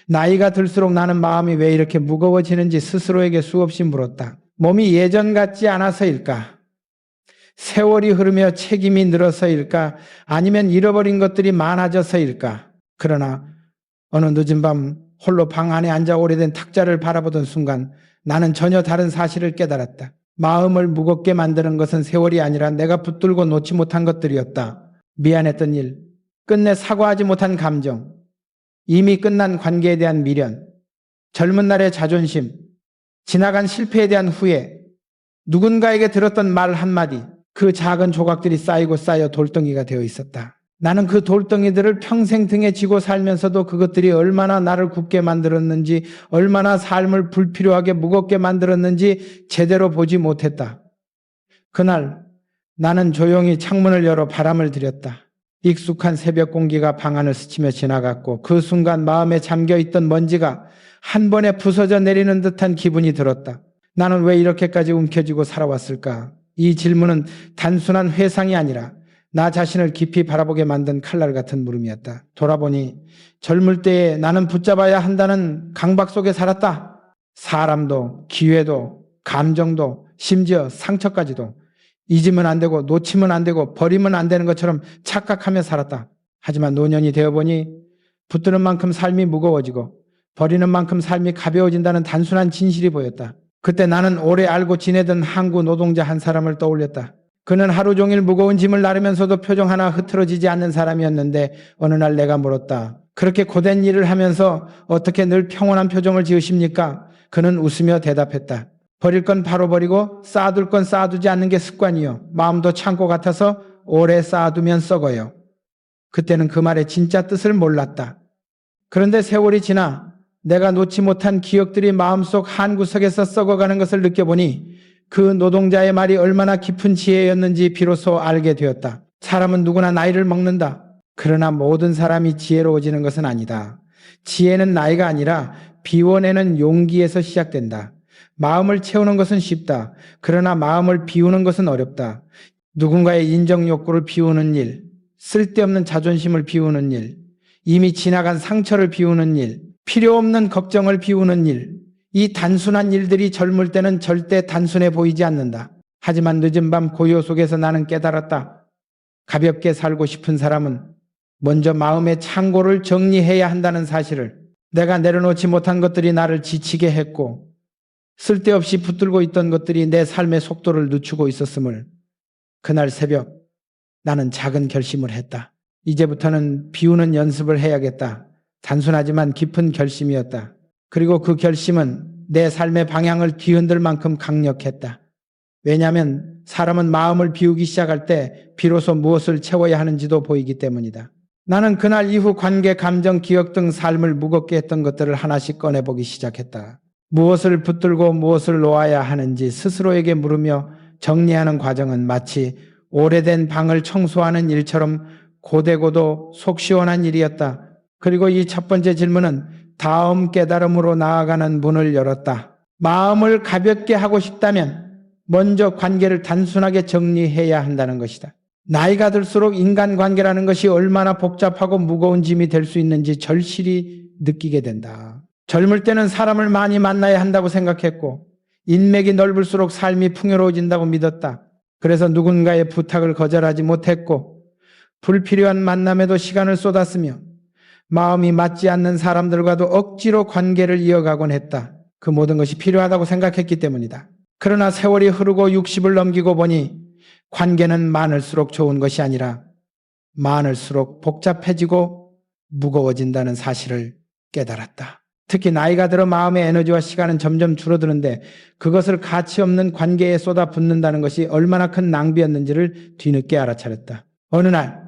나이가 들수록 나는 마음이 왜 이렇게 무거워지는지 스스로에게 수없이 물었다. 몸이 예전 같지 않아서일까? 세월이 흐르며 책임이 늘어서일까? 아니면 잃어버린 것들이 많아져서일까? 그러나 어느 늦은 밤 홀로 방 안에 앉아 오래된 탁자를 바라보던 순간 나는 전혀 다른 사실을 깨달았다. 마음을 무겁게 만드는 것은 세월이 아니라 내가 붙들고 놓지 못한 것들이었다. 미안했던 일, 끝내 사과하지 못한 감정, 이미 끝난 관계에 대한 미련, 젊은 날의 자존심, 지나간 실패에 대한 후회, 누군가에게 들었던 말 한마디, 그 작은 조각들이 쌓이고 쌓여 돌덩이가 되어 있었다. 나는 그 돌덩이들을 평생 등에 지고 살면서도 그것들이 얼마나 나를 굳게 만들었는지, 얼마나 삶을 불필요하게 무겁게 만들었는지 제대로 보지 못했다. 그날 나는 조용히 창문을 열어 바람을 들였다. 익숙한 새벽 공기가 방 안을 스치며 지나갔고 그 순간 마음에 잠겨있던 먼지가 한 번에 부서져 내리는 듯한 기분이 들었다. 나는 왜 이렇게까지 움켜쥐고 살아왔을까? 이 질문은 단순한 회상이 아니라 나 자신을 깊이 바라보게 만든 칼날 같은 물음이었다. 돌아보니 젊을 때에 나는 붙잡아야 한다는 강박 속에 살았다. 사람도, 기회도, 감정도, 심지어 상처까지도 잊으면 안 되고 놓치면 안 되고 버리면 안 되는 것처럼 착각하며 살았다. 하지만 노년이 되어보니 붙드는 만큼 삶이 무거워지고 버리는 만큼 삶이 가벼워진다는 단순한 진실이 보였다. 그때 나는 오래 알고 지내던 항구 노동자 한 사람을 떠올렸다. 그는 하루 종일 무거운 짐을 나르면서도 표정 하나 흐트러지지 않는 사람이었는데 어느 날 내가 물었다. 그렇게 고된 일을 하면서 어떻게 늘 평온한 표정을 지으십니까? 그는 웃으며 대답했다. 버릴 건 바로 버리고 쌓아둘 건 쌓아두지 않는 게 습관이요. 마음도 창고 같아서 오래 쌓아두면 썩어요. 그때는 그 말의 진짜 뜻을 몰랐다. 그런데 세월이 지나 내가 놓지 못한 기억들이 마음속 한 구석에서 썩어가는 것을 느껴보니 그 노동자의 말이 얼마나 깊은 지혜였는지 비로소 알게 되었다. 사람은 누구나 나이를 먹는다. 그러나 모든 사람이 지혜로워지는 것은 아니다. 지혜는 나이가 아니라 비워내는 용기에서 시작된다. 마음을 채우는 것은 쉽다. 그러나 마음을 비우는 것은 어렵다. 누군가의 인정 욕구를 비우는 일, 쓸데없는 자존심을 비우는 일, 이미 지나간 상처를 비우는 일, 필요 없는 걱정을 비우는 일, 이 단순한 일들이 젊을 때는 절대 단순해 보이지 않는다. 하지만 늦은 밤 고요 속에서 나는 깨달았다. 가볍게 살고 싶은 사람은 먼저 마음의 창고를 정리해야 한다는 사실을. 내가 내려놓지 못한 것들이 나를 지치게 했고 쓸데없이 붙들고 있던 것들이 내 삶의 속도를 늦추고 있었음을. 그날 새벽 나는 작은 결심을 했다. 이제부터는 비우는 연습을 해야겠다. 단순하지만 깊은 결심이었다. 그리고 그 결심은 내 삶의 방향을 뒤흔들 만큼 강력했다. 왜냐하면 사람은 마음을 비우기 시작할 때 비로소 무엇을 채워야 하는지도 보이기 때문이다. 나는 그날 이후 관계, 감정, 기억 등 삶을 무겁게 했던 것들을 하나씩 꺼내보기 시작했다. 무엇을 붙들고 무엇을 놓아야 하는지 스스로에게 물으며 정리하는 과정은 마치 오래된 방을 청소하는 일처럼 고되고도 속 시원한 일이었다. 그리고 이 첫 번째 질문은 다음 깨달음으로 나아가는 문을 열었다. 마음을 가볍게 하고 싶다면 먼저 관계를 단순하게 정리해야 한다는 것이다. 나이가 들수록 인간관계라는 것이 얼마나 복잡하고 무거운 짐이 될 수 있는지 절실히 느끼게 된다. 젊을 때는 사람을 많이 만나야 한다고 생각했고 인맥이 넓을수록 삶이 풍요로워진다고 믿었다. 그래서 누군가의 부탁을 거절하지 못했고 불필요한 만남에도 시간을 쏟았으며 마음이 맞지 않는 사람들과도 억지로 관계를 이어가곤 했다. 그 모든 것이 필요하다고 생각했기 때문이다. 그러나 세월이 흐르고 60을 넘기고 보니 관계는 많을수록 좋은 것이 아니라 많을수록 복잡해지고 무거워진다는 사실을 깨달았다. 특히 나이가 들어 마음의 에너지와 시간은 점점 줄어드는데 그것을 가치 없는 관계에 쏟아붓는다는 것이 얼마나 큰 낭비였는지를 뒤늦게 알아차렸다. 어느 날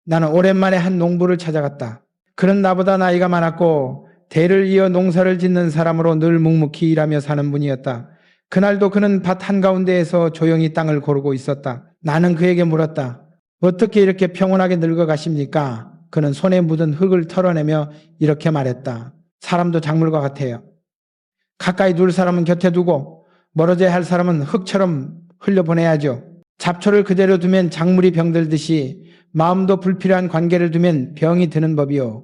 나는 오랜만에 한 농부를 찾아갔다. 그는 나보다 나이가 많았고 대를 이어 농사를 짓는 사람으로 늘 묵묵히 일하며 사는 분이었다. 그날도 그는 밭 한가운데에서 조용히 땅을 고르고 있었다. 나는 그에게 물었다. 어떻게 이렇게 평온하게 늙어가십니까? 그는 손에 묻은 흙을 털어내며 이렇게 말했다. 사람도 작물과 같아요. 가까이 둘 사람은 곁에 두고 멀어져야 할 사람은 흙처럼 흘려보내야죠. 잡초를 그대로 두면 작물이 병들듯이 마음도 불필요한 관계를 두면 병이 드는 법이요.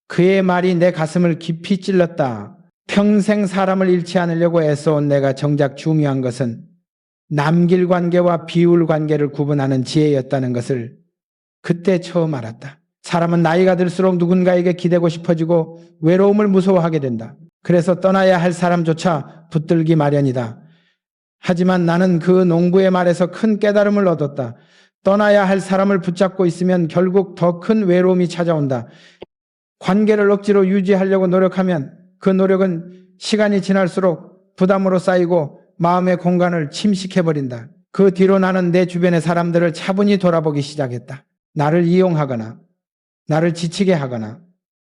그의 말이 내 가슴을 깊이 찔렀다. 평생 사람을 잃지 않으려고 애써온 내가 정작 중요한 것은 남길 관계와 비울 관계를 구분하는 지혜였다는 것을 그때 처음 알았다. 사람은 나이가 들수록 누군가에게 기대고 싶어지고 외로움을 무서워하게 된다. 그래서 떠나야 할 사람조차 붙들기 마련이다. 하지만 나는 그 농부의 말에서 큰 깨달음을 얻었다. 떠나야 할 사람을 붙잡고 있으면 결국 더 큰 외로움이 찾아온다. 관계를 억지로 유지하려고 노력하면 그 노력은 시간이 지날수록 부담으로 쌓이고 마음의 공간을 침식해버린다. 그 뒤로 나는 내 주변의 사람들을 차분히 돌아보기 시작했다. 나를 이용하거나 나를 지치게 하거나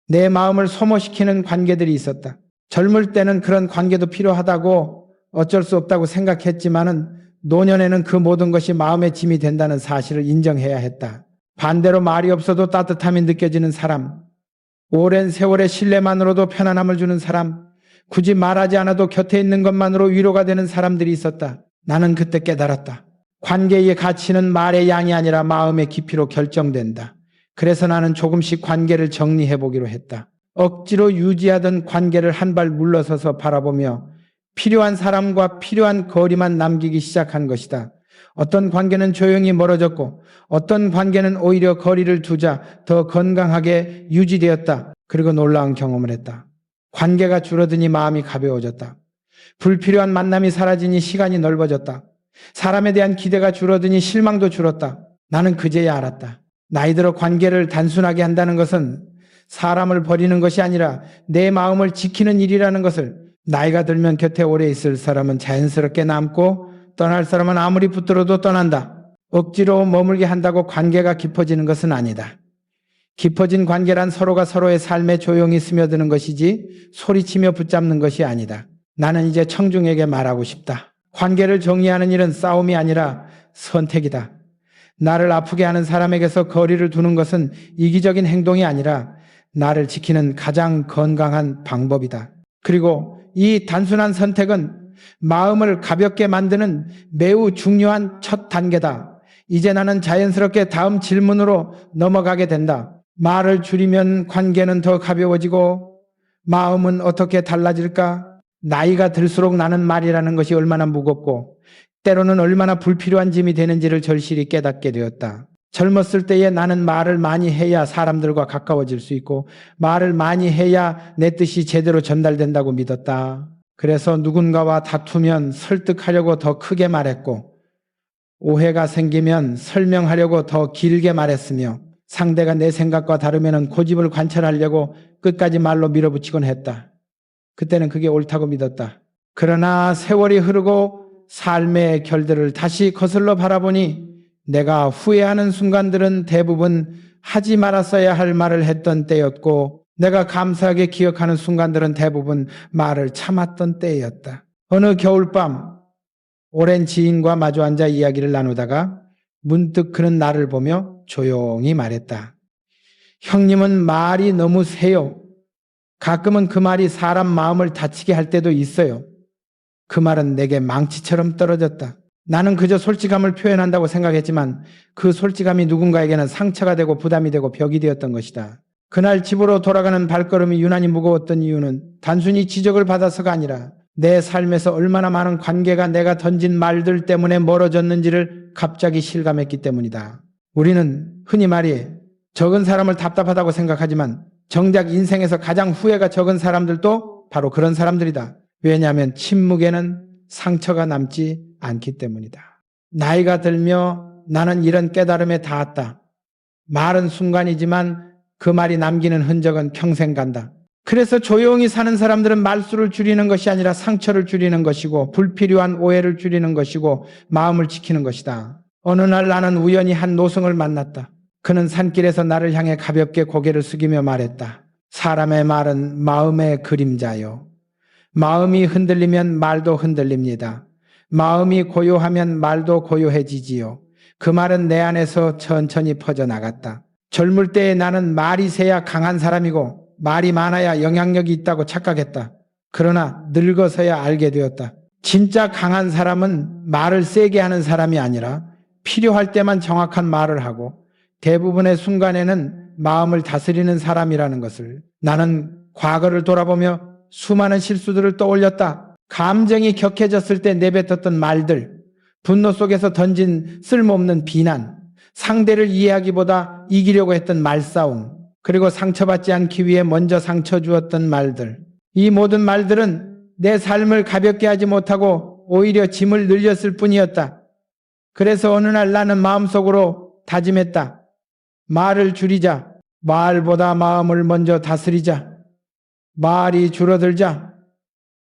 내 마음을 소모시키는 관계들이 있었다. 젊을 때는 그런 관계도 필요하다고 어쩔 수 없다고 생각했지만은 노년에는 그 모든 것이 마음의 짐이 된다는 사실을 인정해야 했다. 반대로 말이 없어도 따뜻함이 느껴지는 사람, 오랜 세월의 신뢰만으로도 편안함을 주는 사람, 굳이 말하지 않아도 곁에 있는 것만으로 위로가 되는 사람들이 있었다. 나는 그때 깨달았다. 관계의 가치는 말의 양이 아니라 마음의 깊이로 결정된다. 그래서 나는 조금씩 관계를 정리해보기로 했다. 억지로 유지하던 관계를 한 발 물러서서 바라보며 필요한 사람과 필요한 거리만 남기기 시작한 것이다. 어떤 관계는 조용히 멀어졌고 어떤 관계는 오히려 거리를 두자 더 건강하게 유지되었다. 그리고 놀라운 경험을 했다. 관계가 줄어드니 마음이 가벼워졌다. 불필요한 만남이 사라지니 시간이 넓어졌다. 사람에 대한 기대가 줄어드니 실망도 줄었다. 나는 그제야 알았다. 나이 들어 관계를 단순하게 한다는 것은 사람을 버리는 것이 아니라 내 마음을 지키는 일이라는 것을, 나이가 들면 곁에 오래 있을 사람은 자연스럽게 남고 떠날 사람은 아무리 붙들어도 떠난다. 억지로 머물게 한다고 관계가 깊어지는 것은 아니다. 깊어진 관계란 서로가 서로의 삶에 조용히 스며드는 것이지 소리치며 붙잡는 것이 아니다. 나는 이제 청중에게 말하고 싶다. 관계를 정리하는 일은 싸움이 아니라 선택이다. 나를 아프게 하는 사람에게서 거리를 두는 것은 이기적인 행동이 아니라 나를 지키는 가장 건강한 방법이다. 그리고 이 단순한 선택은 마음을 가볍게 만드는 매우 중요한 첫 단계다. 이제 나는 자연스럽게 다음 질문으로 넘어가게 된다. 말을 줄이면 관계는 더 가벼워지고 마음은 어떻게 달라질까? 나이가 들수록 나는 말이라는 것이 얼마나 무겁고 때로는 얼마나 불필요한 짐이 되는지를 절실히 깨닫게 되었다. 젊었을 때에 나는 말을 많이 해야 사람들과 가까워질 수 있고 말을 많이 해야 내 뜻이 제대로 전달된다고 믿었다. 그래서 누군가와 다투면 설득하려고 더 크게 말했고 오해가 생기면 설명하려고 더 길게 말했으며 상대가 내 생각과 다르면 고집을 관철하려고 끝까지 말로 밀어붙이곤 했다. 그때는 그게 옳다고 믿었다. 그러나 세월이 흐르고 삶의 결들을 다시 거슬러 바라보니 내가 후회하는 순간들은 대부분 하지 말았어야 할 말을 했던 때였고 내가 감사하게 기억하는 순간들은 대부분 말을 참았던 때였다. 어느 겨울밤 오랜 지인과 마주 앉아 이야기를 나누다가 문득 그는 나를 보며 조용히 말했다. 형님은 말이 너무 세요. 가끔은 그 말이 사람 마음을 다치게 할 때도 있어요. 그 말은 내게 망치처럼 떨어졌다. 나는 그저 솔직함을 표현한다고 생각했지만 그 솔직함이 누군가에게는 상처가 되고 부담이 되고 벽이 되었던 것이다. 그날 집으로 돌아가는 발걸음이 유난히 무거웠던 이유는 단순히 지적을 받아서가 아니라 내 삶에서 얼마나 많은 관계가 내가 던진 말들 때문에 멀어졌는지를 갑자기 실감했기 때문이다. 우리는 흔히 말해 적은 사람을 답답하다고 생각하지만 정작 인생에서 가장 후회가 적은 사람들도 바로 그런 사람들이다. 왜냐하면 침묵에는 상처가 남지 않기 때문이다. 나이가 들며 나는 이런 깨달음에 닿았다. 말은 순간이지만 그 말이 남기는 흔적은 평생 간다. 그래서 조용히 사는 사람들은 말수를 줄이는 것이 아니라 상처를 줄이는 것이고 불필요한 오해를 줄이는 것이고 마음을 지키는 것이다. 어느 날 나는 우연히 한 노승을 만났다. 그는 산길에서 나를 향해 가볍게 고개를 숙이며 말했다. 사람의 말은 마음의 그림자요. 마음이 흔들리면 말도 흔들립니다. 마음이 고요하면 말도 고요해지지요. 그 말은 내 안에서 천천히 퍼져나갔다. 젊을 때에 나는 말이 세야 강한 사람이고 말이 많아야 영향력이 있다고 착각했다. 그러나 늙어서야 알게 되었다. 진짜 강한 사람은 말을 세게 하는 사람이 아니라 필요할 때만 정확한 말을 하고 대부분의 순간에는 마음을 다스리는 사람이라는 것을. 나는 과거를 돌아보며 수많은 실수들을 떠올렸다. 감정이 격해졌을 때 내뱉었던 말들, 분노 속에서 던진 쓸모없는 비난, 상대를 이해하기보다 이기려고 했던 말싸움, 그리고 상처받지 않기 위해 먼저 상처 주었던 말들. 이 모든 말들은 내 삶을 가볍게 하지 못하고 오히려 짐을 늘렸을 뿐이었다. 그래서 어느 날 나는 마음속으로 다짐했다. 말을 줄이자. 말보다 마음을 먼저 다스리자. 말이 줄어들자.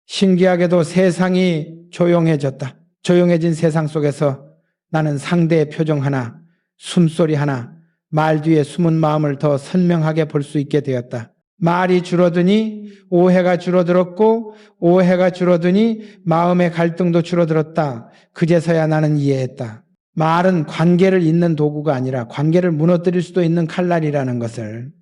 신기하게도 세상이 조용해졌다. 조용해진 세상 속에서 나는 상대의 표정 하나, 숨소리 하나, 말 뒤에 숨은 마음을 더 선명하게 볼 수 있게 되었다. 말이 줄어드니 오해가 줄어들었고, 오해가 줄어드니 마음의 갈등도 줄어들었다. 그제서야 나는 이해했다. 말은 관계를 잇는 도구가 아니라 관계를 무너뜨릴 수도 있는 칼날이라는 것을.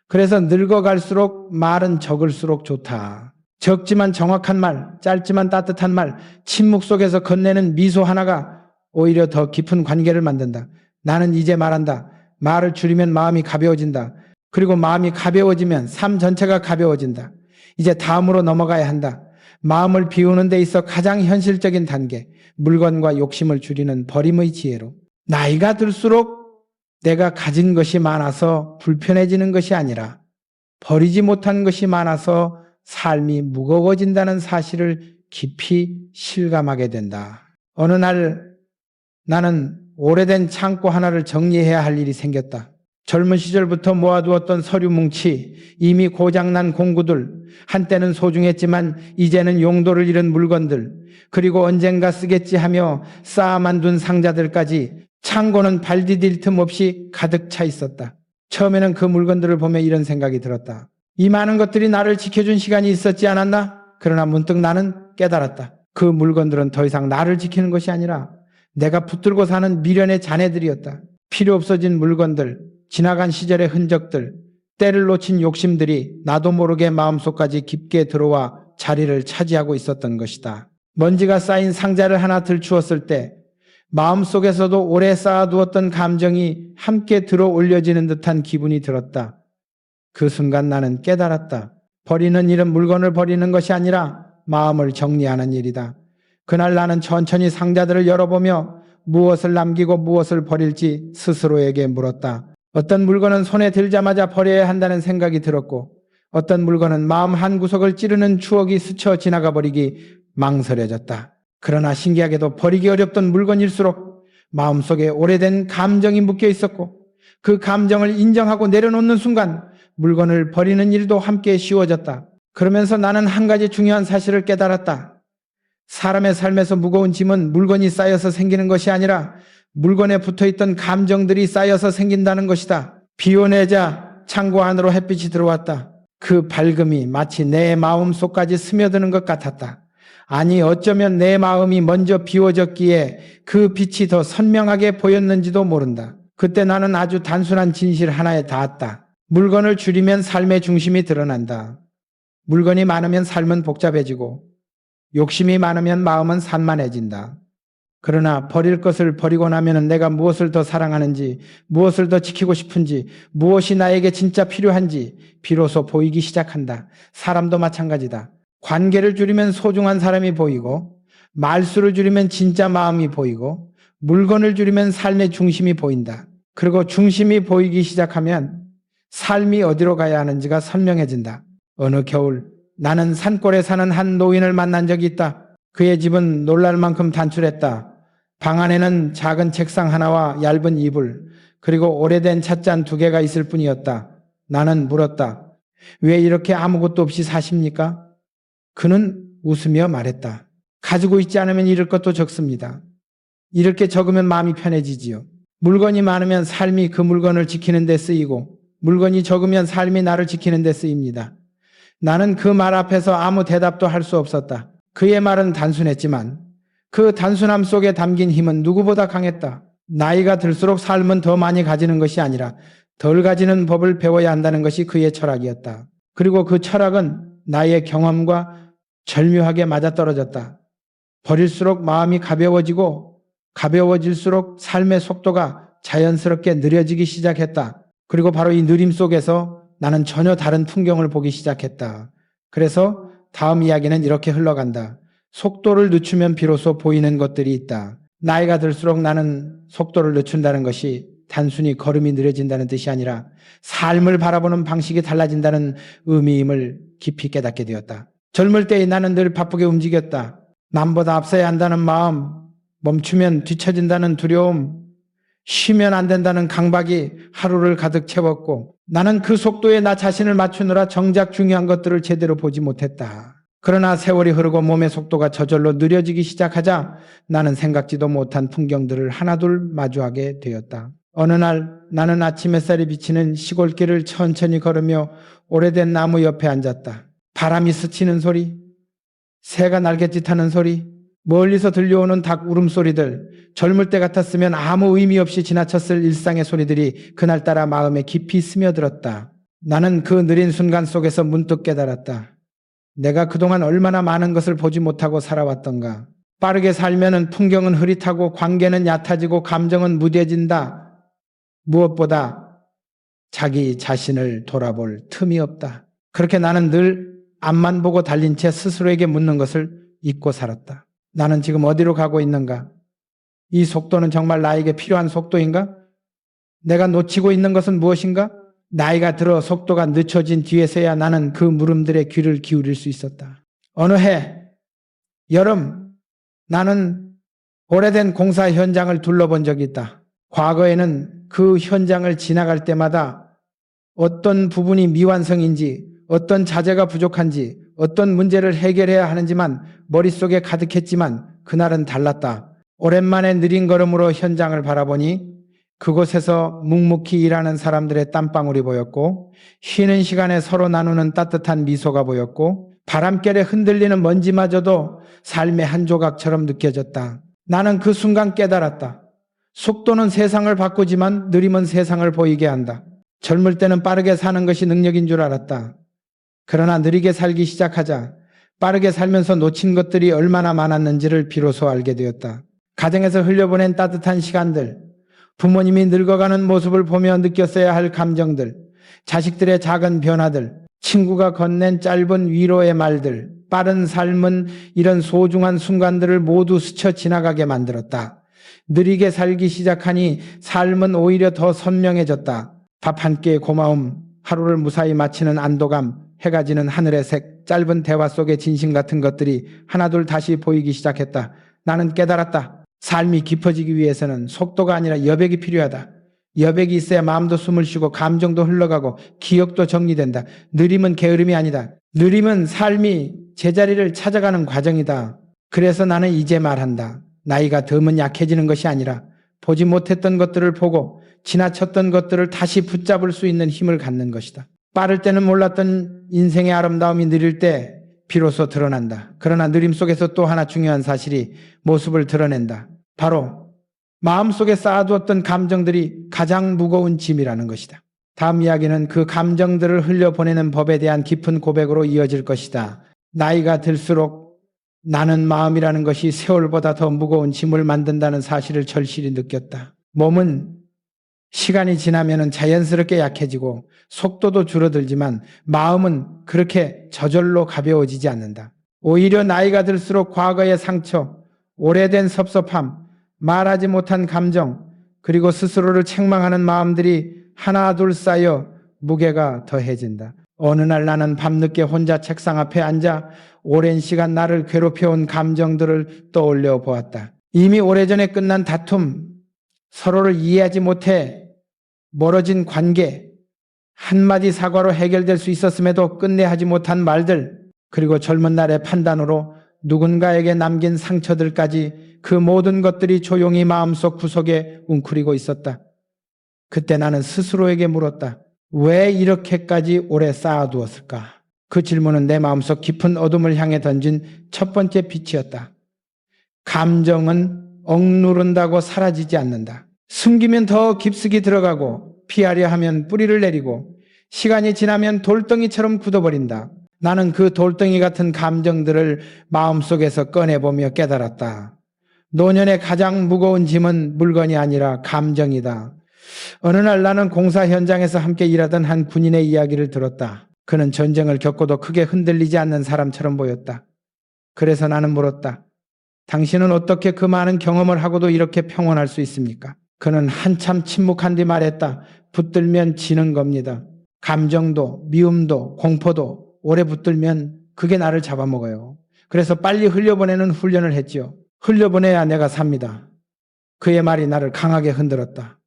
그래서 늙어갈수록 말은 적을수록 좋다. 적지만 정확한 말, 짧지만 따뜻한 말, 침묵 속에서 건네는 미소 하나가 오히려 더 깊은 관계를 만든다. 나는 이제 말한다. 말을 줄이면 마음이 가벼워진다. 그리고 마음이 가벼워지면 삶 전체가 가벼워진다. 이제 다음으로 넘어가야 한다. 마음을 비우는 데 있어 가장 현실적인 단계, 물건과 욕심을 줄이는 버림의 지혜로. 나이가 들수록 내가 가진 것이 많아서 불편해지는 것이 아니라 버리지 못한 것이 많아서 삶이 무거워진다는 사실을 깊이 실감하게 된다. 어느 날 나는 오래된 창고 하나를 정리해야 할 일이 생겼다. 젊은 시절부터 모아두었던 서류 뭉치, 이미 고장난 공구들, 한때는 소중했지만 이제는 용도를 잃은 물건들, 그리고 언젠가 쓰겠지 하며 쌓아만 둔 상자들까지 창고는 발 디딜 틈 없이 가득 차 있었다. 처음에는 그 물건들을 보며 이런 생각이 들었다. 이 많은 것들이 나를 지켜준 시간이 있었지 않았나? 그러나 문득 나는 깨달았다. 그 물건들은 더 이상 나를 지키는 것이 아니라 내가 붙들고 사는 미련의 잔해들이었다. 필요 없어진 물건들, 지나간 시절의 흔적들, 때를 놓친 욕심들이 나도 모르게 마음속까지 깊게 들어와 자리를 차지하고 있었던 것이다. 먼지가 쌓인 상자를 하나 들추었을 때 마음속에서도 오래 쌓아두었던 감정이 함께 들어 올려지는 듯한 기분이 들었다. 그 순간 나는 깨달았다. 버리는 일은 물건을 버리는 것이 아니라 마음을 정리하는 일이다. 그날 나는 천천히 상자들을 열어보며 무엇을 남기고 무엇을 버릴지 스스로에게 물었다. 어떤 물건은 손에 들자마자 버려야 한다는 생각이 들었고, 어떤 물건은 마음 한구석을 찌르는 추억이 스쳐 지나가 버리기 망설여졌다. 그러나 신기하게도 버리기 어렵던 물건일수록 마음속에 오래된 감정이 묶여 있었고, 그 감정을 인정하고 내려놓는 순간 물건을 버리는 일도 함께 쉬워졌다. 그러면서 나는 한 가지 중요한 사실을 깨달았다. 사람의 삶에서 무거운 짐은 물건이 쌓여서 생기는 것이 아니라 물건에 붙어있던 감정들이 쌓여서 생긴다는 것이다. 비 오내자 창고 안으로 햇빛이 들어왔다. 그 밝음이 마치 내 마음속까지 스며드는 것 같았다. 아니, 어쩌면 내 마음이 먼저 비워졌기에 그 빛이 더 선명하게 보였는지도 모른다. 그때 나는 아주 단순한 진실 하나에 닿았다. 물건을 줄이면 삶의 중심이 드러난다. 물건이 많으면 삶은 복잡해지고 욕심이 많으면 마음은 산만해진다. 그러나 버릴 것을 버리고 나면 내가 무엇을 더 사랑하는지, 무엇을 더 지키고 싶은지, 무엇이 나에게 진짜 필요한지 비로소 보이기 시작한다. 사람도 마찬가지다. 관계를 줄이면 소중한 사람이 보이고, 말수를 줄이면 진짜 마음이 보이고, 물건을 줄이면 삶의 중심이 보인다. 그리고 중심이 보이기 시작하면 삶이 어디로 가야 하는지가 선명해진다. 어느 겨울 나는 산골에 사는 한 노인을 만난 적이 있다. 그의 집은 놀랄 만큼 단출했다. 방 안에는 작은 책상 하나와 얇은 이불, 그리고 오래된 찻잔 2개가 있을 뿐이었다. 나는 물었다. 왜 이렇게 아무것도 없이 사십니까? 그는 웃으며 말했다. 가지고 있지 않으면 잃을 것도 적습니다. 잃을 게 적으면 마음이 편해지지요. 물건이 많으면 삶이 그 물건을 지키는 데 쓰이고, 물건이 적으면 삶이 나를 지키는 데 쓰입니다. 나는 그 말 앞에서 아무 대답도 할 수 없었다. 그의 말은 단순했지만 그 단순함 속에 담긴 힘은 누구보다 강했다. 나이가 들수록 삶은 더 많이 가지는 것이 아니라 덜 가지는 법을 배워야 한다는 것이 그의 철학이었다. 그리고 그 철학은 나의 경험과 절묘하게 맞아떨어졌다. 버릴수록 마음이 가벼워지고 가벼워질수록 삶의 속도가 자연스럽게 느려지기 시작했다. 그리고 바로 이 느림 속에서 나는 전혀 다른 풍경을 보기 시작했다. 그래서 다음 이야기는 이렇게 흘러간다. 속도를 늦추면 비로소 보이는 것들이 있다. 나이가 들수록 나는 속도를 늦춘다는 것이 단순히 걸음이 느려진다는 뜻이 아니라 삶을 바라보는 방식이 달라진다는 의미임을 깊이 깨닫게 되었다. 젊을 때 나는 늘 바쁘게 움직였다. 남보다 앞서야 한다는 마음, 멈추면 뒤처진다는 두려움, 쉬면 안 된다는 강박이 하루를 가득 채웠고 나는 그 속도에 나 자신을 맞추느라 정작 중요한 것들을 제대로 보지 못했다. 그러나 세월이 흐르고 몸의 속도가 저절로 느려지기 시작하자 나는 생각지도 못한 풍경들을 하나둘 마주하게 되었다. 어느 날 나는 아침 햇살이 비치는 시골길을 천천히 걸으며 오래된 나무 옆에 앉았다. 바람이 스치는 소리, 새가 날갯짓하는 소리, 멀리서 들려오는 닭 울음소리들, 젊을 때 같았으면 아무 의미 없이 지나쳤을 일상의 소리들이 그날따라 마음에 깊이 스며들었다. 나는 그 느린 순간 속에서 문득 깨달았다. 내가 그동안 얼마나 많은 것을 보지 못하고 살아왔던가. 빠르게 살면은 풍경은 흐릿하고 관계는 얕아지고 감정은 무뎌진다. 무엇보다 자기 자신을 돌아볼 틈이 없다. 그렇게 나는 늘 앞만 보고 달린 채 스스로에게 묻는 것을 잊고 살았다. 나는 지금 어디로 가고 있는가? 이 속도는 정말 나에게 필요한 속도인가? 내가 놓치고 있는 것은 무엇인가? 나이가 들어 속도가 늦춰진 뒤에서야 나는 그 물음들의 귀를 기울일 수 있었다. 어느 해 여름 나는 오래된 공사 현장을 둘러본 적이 있다. 과거에는 그 현장을 지나갈 때마다 어떤 부분이 미완성인지, 어떤 자재가 부족한지, 어떤 문제를 해결해야 하는지만 머릿속에 가득했지만 그날은 달랐다. 오랜만에 느린 걸음으로 현장을 바라보니 그곳에서 묵묵히 일하는 사람들의 땀방울이 보였고 쉬는 시간에 서로 나누는 따뜻한 미소가 보였고 바람결에 흔들리는 먼지마저도 삶의 한 조각처럼 느껴졌다. 나는 그 순간 깨달았다. 속도는 세상을 바꾸지만 느림은 세상을 보이게 한다. 젊을 때는 빠르게 사는 것이 능력인 줄 알았다. 그러나 느리게 살기 시작하자 빠르게 살면서 놓친 것들이 얼마나 많았는지를 비로소 알게 되었다. 가정에서 흘려보낸 따뜻한 시간들, 부모님이 늙어가는 모습을 보며 느꼈어야 할 감정들, 자식들의 작은 변화들, 친구가 건넨 짧은 위로의 말들, 빠른 삶은 이런 소중한 순간들을 모두 스쳐 지나가게 만들었다. 느리게 살기 시작하니 삶은 오히려 더 선명해졌다. 밥 한 끼의 고마움, 하루를 무사히 마치는 안도감, 해가 지는 하늘의 색, 짧은 대화 속의 진심 같은 것들이 하나둘 다시 보이기 시작했다. 나는 깨달았다. 삶이 깊어지기 위해서는 속도가 아니라 여백이 필요하다. 여백이 있어야 마음도 숨을 쉬고 감정도 흘러가고 기억도 정리된다. 느림은 게으름이 아니다. 느림은 삶이 제자리를 찾아가는 과정이다. 그래서 나는 이제 말한다. 나이가 들면 약해지는 것이 아니라 보지 못했던 것들을 보고 지나쳤던 것들을 다시 붙잡을 수 있는 힘을 갖는 것이다. 빠를 때는 몰랐던 인생의 아름다움이 느릴 때 비로소 드러난다. 그러나 느림 속에서 또 하나 중요한 사실이 모습을 드러낸다. 바로 마음속에 쌓아두었던 감정들이 가장 무거운 짐이라는 것이다. 다음 이야기는 그 감정들을 흘려보내는 법에 대한 깊은 고백으로 이어질 것이다. 나이가 들수록 나는 마음이라는 것이 세월보다 더 무거운 짐을 만든다는 사실을 절실히 느꼈다. 몸은 시간이 지나면 자연스럽게 약해지고 속도도 줄어들지만 마음은 그렇게 저절로 가벼워지지 않는다. 오히려 나이가 들수록 과거의 상처, 오래된 섭섭함, 말하지 못한 감정, 그리고 스스로를 책망하는 마음들이 하나 둘 쌓여 무게가 더해진다. 어느 날 나는 밤늦게 혼자 책상 앞에 앉아 오랜 시간 나를 괴롭혀온 감정들을 떠올려 보았다. 이미 오래전에 끝난 다툼, 서로를 이해하지 못해 멀어진 관계, 한마디 사과로 해결될 수 있었음에도 끝내 하지 못한 말들, 그리고 젊은 날의 판단으로 누군가에게 남긴 상처들까지 그 모든 것들이 조용히 마음속 구석에 웅크리고 있었다. 그때 나는 스스로에게 물었다. 왜 이렇게까지 오래 쌓아두었을까? 그 질문은 내 마음속 깊은 어둠을 향해 던진 첫 번째 빛이었다. 감정은 억누른다고 사라지지 않는다. 숨기면 더 깊숙이 들어가고 피하려 하면 뿌리를 내리고 시간이 지나면 돌덩이처럼 굳어버린다. 나는 그 돌덩이 같은 감정들을 마음속에서 꺼내보며 깨달았다. 노년의 가장 무거운 짐은 물건이 아니라 감정이다. 어느 날 나는 공사 현장에서 함께 일하던 한 군인의 이야기를 들었다. 그는 전쟁을 겪고도 크게 흔들리지 않는 사람처럼 보였다. 그래서 나는 물었다. 당신은 어떻게 그 많은 경험을 하고도 이렇게 평온할 수 있습니까? 그는 한참 침묵한 뒤 말했다. 붙들면 지는 겁니다. 감정도, 미움도, 공포도 오래 붙들면 그게 나를 잡아먹어요. 그래서 빨리 흘려보내는 훈련을 했지요. 흘려보내야 내가 삽니다. 그의 말이 나를 강하게 흔들었다.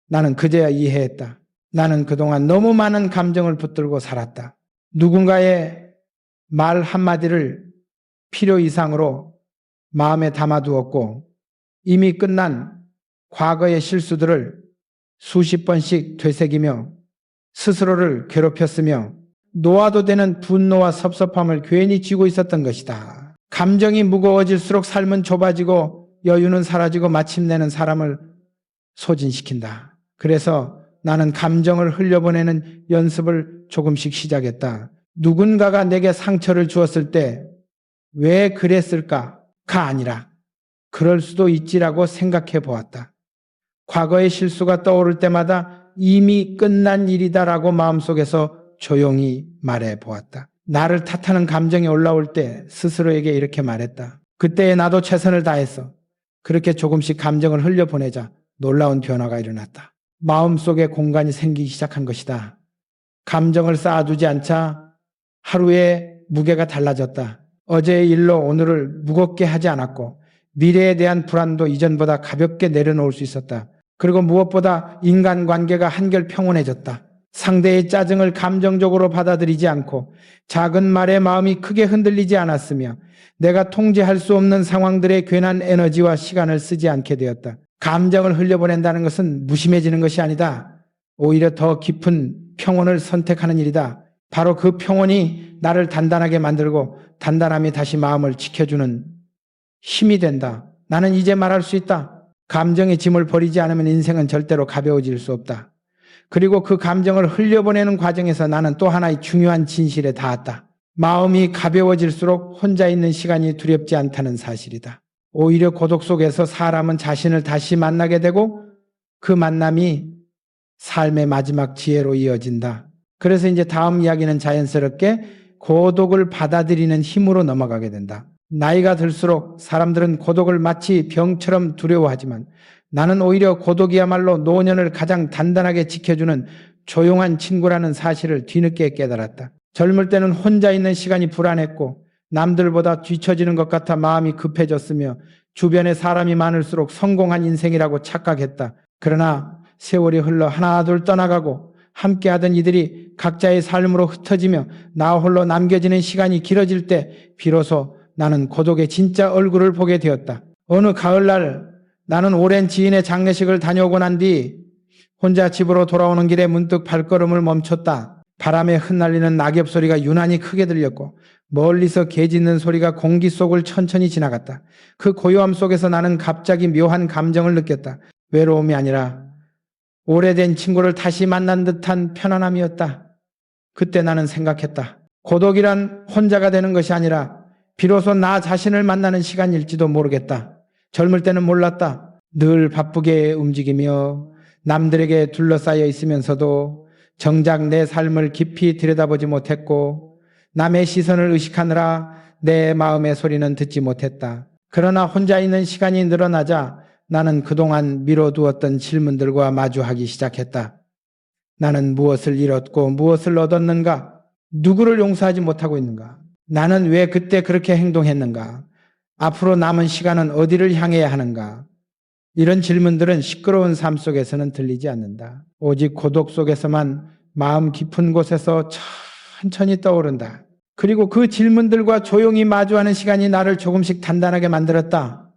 나는 그제야 이해했다. 나는 그동안 너무 많은 감정을 붙들고 살았다. 누군가의 말 한마디를 필요 이상으로 마음에 담아두었고 이미 끝난 과거의 실수들을 수십 번씩 되새기며 스스로를 괴롭혔으며 놓아도 되는 분노와 섭섭함을 괜히 쥐고 있었던 것이다. 감정이 무거워질수록 삶은 좁아지고 여유는 사라지고 마침내는 사람을 소진시킨다. 그래서 나는 감정을 흘려보내는 연습을 조금씩 시작했다. 누군가가 내게 상처를 주었을 때 왜 그랬을까가 아니라 그럴 수도 있지라고 생각해 보았다. 과거의 실수가 떠오를 때마다 이미 끝난 일이다라고 마음속에서 조용히 말해 보았다. 나를 탓하는 감정이 올라올 때 스스로에게 이렇게 말했다. 그때에 나도 최선을 다했어. 그렇게 조금씩 감정을 흘려보내자 놀라운 변화가 일어났다. 마음속에 공간이 생기기 시작한 것이다. 감정을 쌓아두지 않자 하루의 무게가 달라졌다. 어제의 일로 오늘을 무겁게 하지 않았고 미래에 대한 불안도 이전보다 가볍게 내려놓을 수 있었다. 그리고 무엇보다 인간관계가 한결 평온해졌다. 상대의 짜증을 감정적으로 받아들이지 않고 작은 말에 마음이 크게 흔들리지 않았으며 내가 통제할 수 없는 상황들의 괜한 에너지와 시간을 쓰지 않게 되었다. 감정을 흘려보낸다는 것은 무심해지는 것이 아니다. 오히려 더 깊은 평온을 선택하는 일이다. 바로 그 평온이 나를 단단하게 만들고 단단함이 다시 마음을 지켜주는 힘이 된다. 나는 이제 말할 수 있다. 감정의 짐을 버리지 않으면 인생은 절대로 가벼워질 수 없다. 그리고 그 감정을 흘려보내는 과정에서 나는 또 하나의 중요한 진실에 닿았다. 마음이 가벼워질수록 혼자 있는 시간이 두렵지 않다는 사실이다. 오히려 고독 속에서 사람은 자신을 다시 만나게 되고 그 만남이 삶의 마지막 지혜로 이어진다. 그래서 이제 다음 이야기는 자연스럽게 고독을 받아들이는 힘으로 넘어가게 된다. 나이가 들수록 사람들은 고독을 마치 병처럼 두려워하지만 나는 오히려 고독이야말로 노년을 가장 단단하게 지켜주는 조용한 친구라는 사실을 뒤늦게 깨달았다. 젊을 때는 혼자 있는 시간이 불안했고 남들보다 뒤처지는 것 같아 마음이 급해졌으며 주변에 사람이 많을수록 성공한 인생이라고 착각했다. 그러나 세월이 흘러 하나둘 떠나가고 함께하던 이들이 각자의 삶으로 흩어지며 나 홀로 남겨지는 시간이 길어질 때 비로소 나는 고독의 진짜 얼굴을 보게 되었다. 어느 가을날 나는 오랜 지인의 장례식을 다녀오고 난 뒤 혼자 집으로 돌아오는 길에 문득 발걸음을 멈췄다. 바람에 흩날리는 낙엽 소리가 유난히 크게 들렸고 멀리서 개 짖는 소리가 공기 속을 천천히 지나갔다. 그 고요함 속에서 나는 갑자기 묘한 감정을 느꼈다. 외로움이 아니라 오래된 친구를 다시 만난 듯한 편안함이었다. 그때 나는 생각했다. 고독이란 혼자가 되는 것이 아니라 비로소 나 자신을 만나는 시간일지도 모르겠다. 젊을 때는 몰랐다. 늘 바쁘게 움직이며 남들에게 둘러싸여 있으면서도 정작 내 삶을 깊이 들여다보지 못했고 남의 시선을 의식하느라 내 마음의 소리는 듣지 못했다. 그러나 혼자 있는 시간이 늘어나자 나는 그동안 미뤄두었던 질문들과 마주하기 시작했다. 나는 무엇을 잃었고 무엇을 얻었는가? 누구를 용서하지 못하고 있는가? 나는 왜 그때 그렇게 행동했는가? 앞으로 남은 시간은 어디를 향해야 하는가? 이런 질문들은 시끄러운 삶 속에서는 들리지 않는다. 오직 고독 속에서만 마음 깊은 곳에서 천천히 떠오른다. 그리고 그 질문들과 조용히 마주하는 시간이 나를 조금씩 단단하게 만들었다.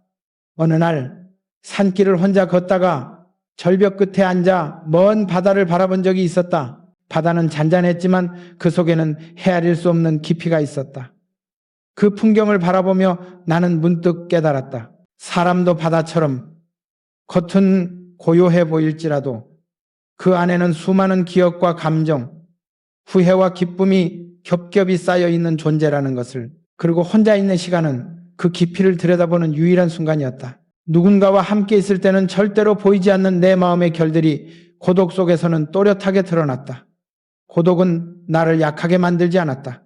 어느 날 산길을 혼자 걷다가 절벽 끝에 앉아 먼 바다를 바라본 적이 있었다. 바다는 잔잔했지만 그 속에는 헤아릴 수 없는 깊이가 있었다. 그 풍경을 바라보며 나는 문득 깨달았다. 사람도 바다처럼 겉은 고요해 보일지라도 그 안에는 수많은 기억과 감정, 후회와 기쁨이 겹겹이 쌓여 있는 존재라는 것을, 그리고 혼자 있는 시간은 그 깊이를 들여다보는 유일한 순간이었다. 누군가와 함께 있을 때는 절대로 보이지 않는 내 마음의 결들이 고독 속에서는 또렷하게 드러났다. 고독은 나를 약하게 만들지 않았다.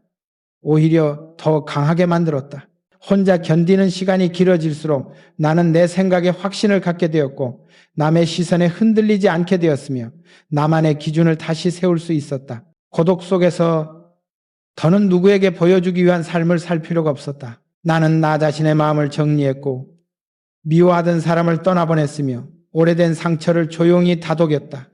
오히려 더 강하게 만들었다. 혼자 견디는 시간이 길어질수록 나는 내 생각에 확신을 갖게 되었고 남의 시선에 흔들리지 않게 되었으며 나만의 기준을 다시 세울 수 있었다. 고독 속에서 더는 누구에게 보여주기 위한 삶을 살 필요가 없었다. 나는 나 자신의 마음을 정리했고 미워하던 사람을 떠나보냈으며 오래된 상처를 조용히 다독였다.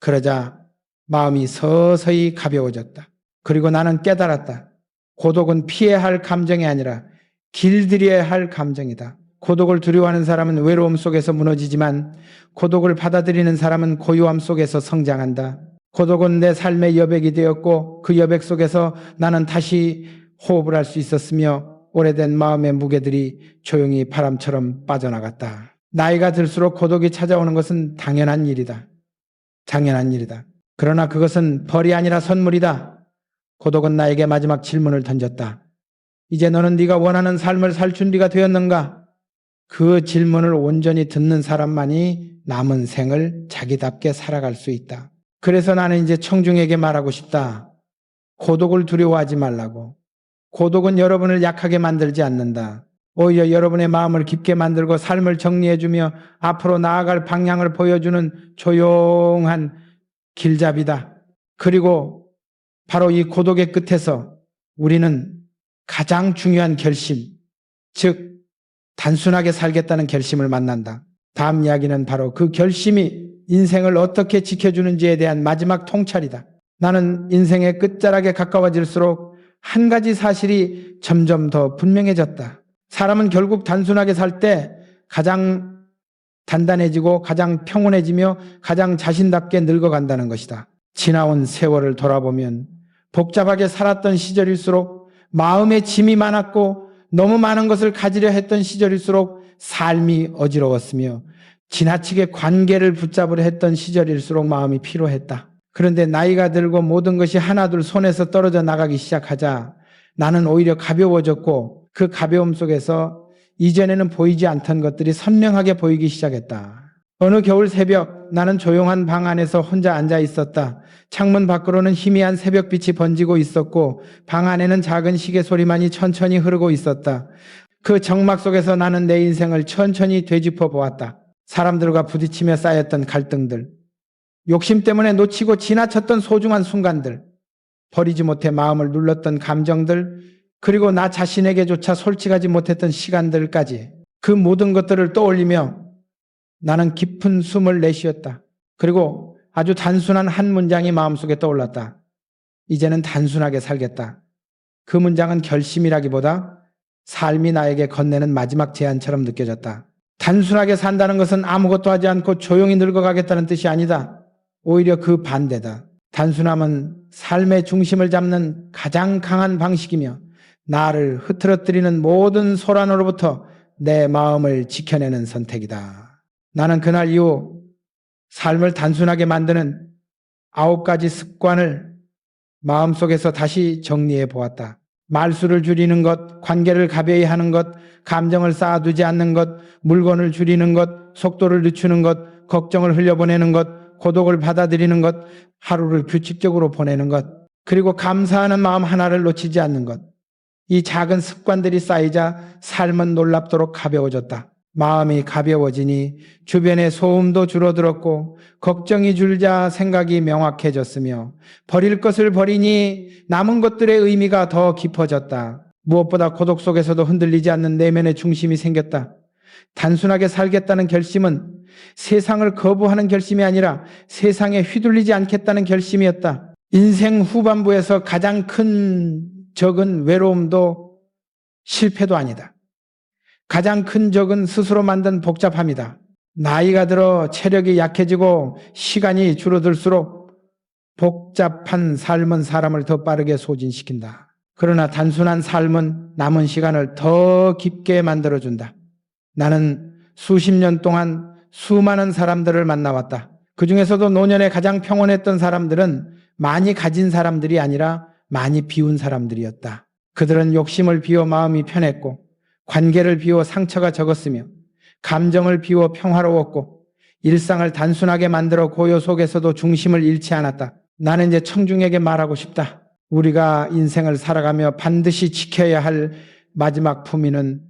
그러자 마음이 서서히 가벼워졌다. 그리고 나는 깨달았다. 고독은 피해야 할 감정이 아니라 길들여야 할 감정이다. 고독을 두려워하는 사람은 외로움 속에서 무너지지만 고독을 받아들이는 사람은 고요함 속에서 성장한다. 고독은 내 삶의 여백이 되었고 그 여백 속에서 나는 다시 호흡을 할 수 있었으며 오래된 마음의 무게들이 조용히 바람처럼 빠져나갔다. 나이가 들수록 고독이 찾아오는 것은 당연한 일이다. 당연한 일이다. 그러나 그것은 벌이 아니라 선물이다. 고독은 나에게 마지막 질문을 던졌다. 이제 너는 네가 원하는 삶을 살 준비가 되었는가? 그 질문을 온전히 듣는 사람만이 남은 생을 자기답게 살아갈 수 있다. 그래서 나는 이제 청중에게 말하고 싶다. 고독을 두려워하지 말라고. 고독은 여러분을 약하게 만들지 않는다. 오히려 여러분의 마음을 깊게 만들고 삶을 정리해주며 앞으로 나아갈 방향을 보여주는 조용한 길잡이다. 그리고 바로 이 고독의 끝에서 우리는 가장 중요한 결심, 즉 단순하게 살겠다는 결심을 만난다. 다음 이야기는 바로 그 결심이 인생을 어떻게 지켜주는지에 대한 마지막 통찰이다. 나는 인생의 끝자락에 가까워질수록 한 가지 사실이 점점 더 분명해졌다. 사람은 결국 단순하게 살 때 가장 단단해지고 가장 평온해지며 가장 자신답게 늙어간다는 것이다. 지나온 세월을 돌아보면 복잡하게 살았던 시절일수록 마음에 짐이 많았고 너무 많은 것을 가지려 했던 시절일수록 삶이 어지러웠으며 지나치게 관계를 붙잡으려 했던 시절일수록 마음이 피로했다. 그런데 나이가 들고 모든 것이 하나둘 손에서 떨어져 나가기 시작하자 나는 오히려 가벼워졌고 그 가벼움 속에서 이전에는 보이지 않던 것들이 선명하게 보이기 시작했다. 어느 겨울 새벽 나는 조용한 방 안에서 혼자 앉아 있었다. 창문 밖으로는 희미한 새벽빛이 번지고 있었고 방 안에는 작은 시계 소리만이 천천히 흐르고 있었다. 그 정막 속에서 나는 내 인생을 천천히 되짚어 보았다. 사람들과 부딪히며 쌓였던 갈등들, 욕심 때문에 놓치고 지나쳤던 소중한 순간들, 버리지 못해 마음을 눌렀던 감정들, 그리고 나 자신에게조차 솔직하지 못했던 시간들까지 그 모든 것들을 떠올리며 나는 깊은 숨을 내쉬었다. 그리고 아주 단순한 한 문장이 마음속에 떠올랐다. 이제는 단순하게 살겠다. 그 문장은 결심이라기보다 삶이 나에게 건네는 마지막 제안처럼 느껴졌다. 단순하게 산다는 것은 아무것도 하지 않고 조용히 늙어가겠다는 뜻이 아니다. 오히려 그 반대다. 단순함은 삶의 중심을 잡는 가장 강한 방식이며 나를 흐트러뜨리는 모든 소란으로부터 내 마음을 지켜내는 선택이다. 나는 그날 이후 삶을 단순하게 만드는 9가지 습관을 마음속에서 다시 정리해 보았다. 말수를 줄이는 것, 관계를 가벼이 하는 것, 감정을 쌓아두지 않는 것, 물건을 줄이는 것, 속도를 늦추는 것, 걱정을 흘려보내는 것, 고독을 받아들이는 것, 하루를 규칙적으로 보내는 것, 그리고 감사하는 마음 하나를 놓치지 않는 것. 이 작은 습관들이 쌓이자 삶은 놀랍도록 가벼워졌다. 마음이 가벼워지니 주변의 소음도 줄어들었고 걱정이 줄자 생각이 명확해졌으며 버릴 것을 버리니 남은 것들의 의미가 더 깊어졌다. 무엇보다 고독 속에서도 흔들리지 않는 내면의 중심이 생겼다. 단순하게 살겠다는 결심은 세상을 거부하는 결심이 아니라 세상에 휘둘리지 않겠다는 결심이었다. 인생 후반부에서 가장 큰 적은 외로움도 실패도 아니다. 가장 큰 적은 스스로 만든 복잡함이다. 나이가 들어 체력이 약해지고 시간이 줄어들수록 복잡한 삶은 사람을 더 빠르게 소진시킨다. 그러나 단순한 삶은 남은 시간을 더 깊게 만들어준다. 나는 수십 년 동안 수많은 사람들을 만나왔다. 그 중에서도 노년에 가장 평온했던 사람들은 많이 가진 사람들이 아니라 많이 비운 사람들이었다. 그들은 욕심을 비워 마음이 편했고 관계를 비워 상처가 적었으며 감정을 비워 평화로웠고 일상을 단순하게 만들어 고요 속에서도 중심을 잃지 않았다. 나는 이제 청중에게 말하고 싶다. 우리가 인생을 살아가며 반드시 지켜야 할 마지막 품위는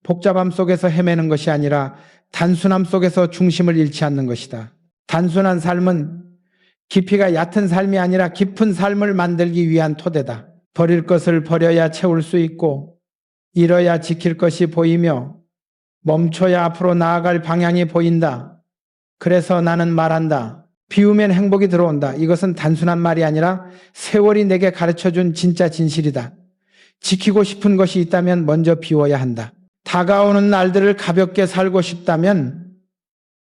복잡함 속에서 헤매는 것이 아니라 단순함 속에서 중심을 잃지 않는 것이다. 단순한 삶은 깊이가 얕은 삶이 아니라 깊은 삶을 만들기 위한 토대다. 버릴 것을 버려야 채울 수 있고 잃어야 지킬 것이 보이며 멈춰야 앞으로 나아갈 방향이 보인다. 그래서 나는 말한다. 비우면 행복이 들어온다. 이것은 단순한 말이 아니라 세월이 내게 가르쳐준 진짜 진실이다. 지키고 싶은 것이 있다면 먼저 비워야 한다. 다가오는 날들을 가볍게 살고 싶다면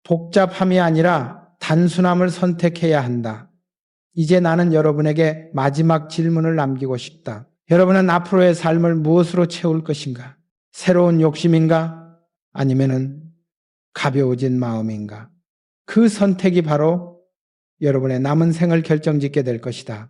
복잡함이 아니라 단순함을 선택해야 한다. 이제 나는 여러분에게 마지막 질문을 남기고 싶다. 여러분은 앞으로의 삶을 무엇으로 채울 것인가? 새로운 욕심인가? 아니면은 가벼워진 마음인가? 그 선택이 바로 여러분의 남은 생을 결정짓게 될 것이다.